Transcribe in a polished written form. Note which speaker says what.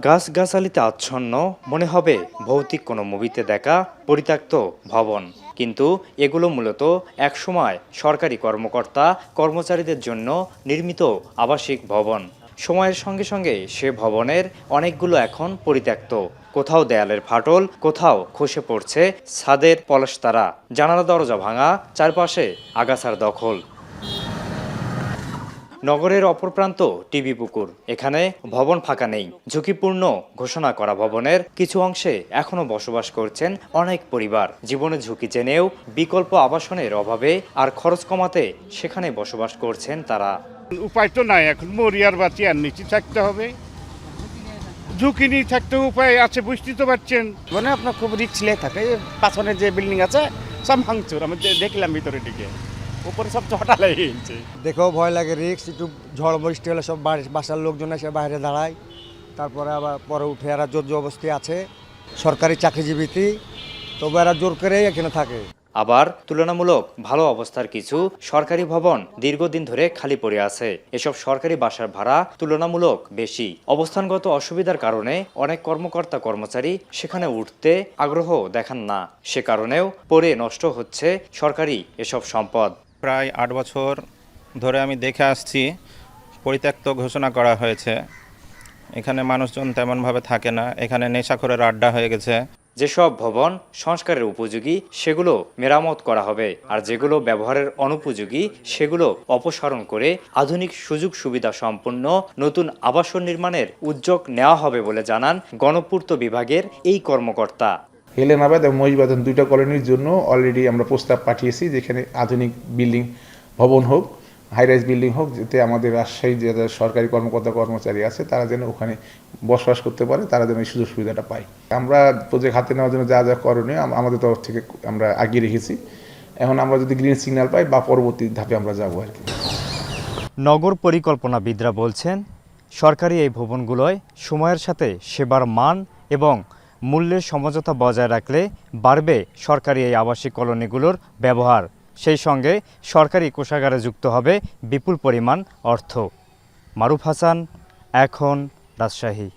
Speaker 1: গাছগাছালিতে আচ্ছন্ন, মনে হবে ভৌতিক কোনো মুভিতে দেখা পরিত্যক্ত ভবন। কিন্তু এগুলো মূলত একসময় সরকারি কর্মকর্তা কর্মচারীদের জন্য নির্মিত আবাসিক ভবন। সময়ের সঙ্গে সঙ্গে সে ভবনের অনেকগুলো এখন পরিত্যক্ত। কোথাও দেয়ালের ফাটল, কোথাও খসে পড়ছে ছাদের পলেস্তারা, জানালা দরজা ভাঙা, চারপাশে আগাছার দখল। নগরের অপর প্রান্ত টিবি পুকুর। এখানে ভবন ফাঁকা নেই। ঝুঁকিপূর্ণ ঘোষণা করা ভবনের কিছু অংশে এখনো বসবাস করছেন অনেক পরিবার। জীবনের ঝুঁকি জেনেও বিকল্প আবাসনের অভাবে আর খরচ কমাতে সেখানে বসবাস করছেন তারা।
Speaker 2: উপায় তো নাই, এখন মরিয়ার বাঁচি আর নিচে থাকতে হবে, ঝুঁকি নিয়ে থাকতে উপায় আছে, বুঝতেই তো পারছেন।
Speaker 3: মানে আপনার খুব রিস্ক লে থাকে। পাশনে যে বিল্ডিং আছে সব ভাঙচুর, আমি দেখলাম ভিতরে দিকে, উপরে সব চটা লেগেছে।
Speaker 4: দেখেও ভয় লাগে, রিস্ক। একটু ঝড় বৃষ্টি হলে সব বাসার লোকজন এসে বাইরে দাঁড়ায়, তারপরে আবার পরে উঠে এরা জোর জবরদস্তি আছে, সরকারি চাকরিজীবী, তবু এরা জোর করেই এখানে থাকে।
Speaker 1: আবার তুলনামূলক ভালো অবস্থার কিছু সরকারি ভবন দীর্ঘদিন ধরে খালি পড়ে আছে। এসব সরকারি বাসার ভাড়া তুলনামূলক বেশি। অবস্থানগত অসুবিধার কারণে অনেক কর্মকর্তা কর্মচারী সেখানে উঠতে আগ্রহ দেখান না। সে কারণেও পড়ে নষ্ট হচ্ছে সরকারি এসব সম্পদ।
Speaker 5: প্রায় ৮ বছর ধরে আমি দেখে আসছি, পরিত্যক্ত ঘোষণা করা হয়েছে। এখানে মানুষজন তেমনভাবে থাকে না, এখানে নেশাখোরের আড্ডা হয়ে গেছে।
Speaker 1: যেসব ভবন সংস্কারের উপযোগী সেগুলো মেরামত করা হবে, আর যেগুলো ব্যবহারের অনুপযোগী সেগুলো অপসারণ করে আধুনিক সুযোগ সুবিধা সম্পন্ন নতুন আবাসন নির্মাণের উদ্যোগ নেওয়া হবে বলে জানান গণপূর্ত বিভাগের এই কর্মকর্তা।
Speaker 6: হেলেনাবাদ এবং মহিষবাদন দুইটা কলোনির জন্য অলরেডি আমরা প্রস্তাব পাঠিয়েছি, যেখানে আধুনিক বিল্ডিং ভবন হোক, হাইরাইজ বিল্ডিং হোক, যাতে আমাদের রাজশাহী যে সরকারি কর্মকর্তা কর্মচারী আছে তারা যেন ওখানে বসবাস করতে পারে, তারা যেন এই সুযোগ সুবিধাটা পায়। আমরা প্রজেক্ট হাতে নেওয়ার জন্য যা যা করণীয় আমাদের তরফ থেকে আমরা আগিয়ে রেখেছি। এখন আমরা যদি গ্রিন সিগন্যাল পাই বা পরবর্তী ধাপে আমরা যাবো আর কি।
Speaker 1: নগর পরিকল্পনাবিদরা বলছেন, সরকারি এই ভবনগুলোয় সময়ের সাথে সেবার মান এবং মূল্যের সমঝোতা বজায় রাখলে বাড়বে সরকারি এই আবাসিক কলোনিগুলোর ব্যবহার। সেই সঙ্গে সরকারি কোষাগারে যুক্ত হবে বিপুল পরিমাণ অর্থ। মারুফ হাসান, এখন, রাজশাহী।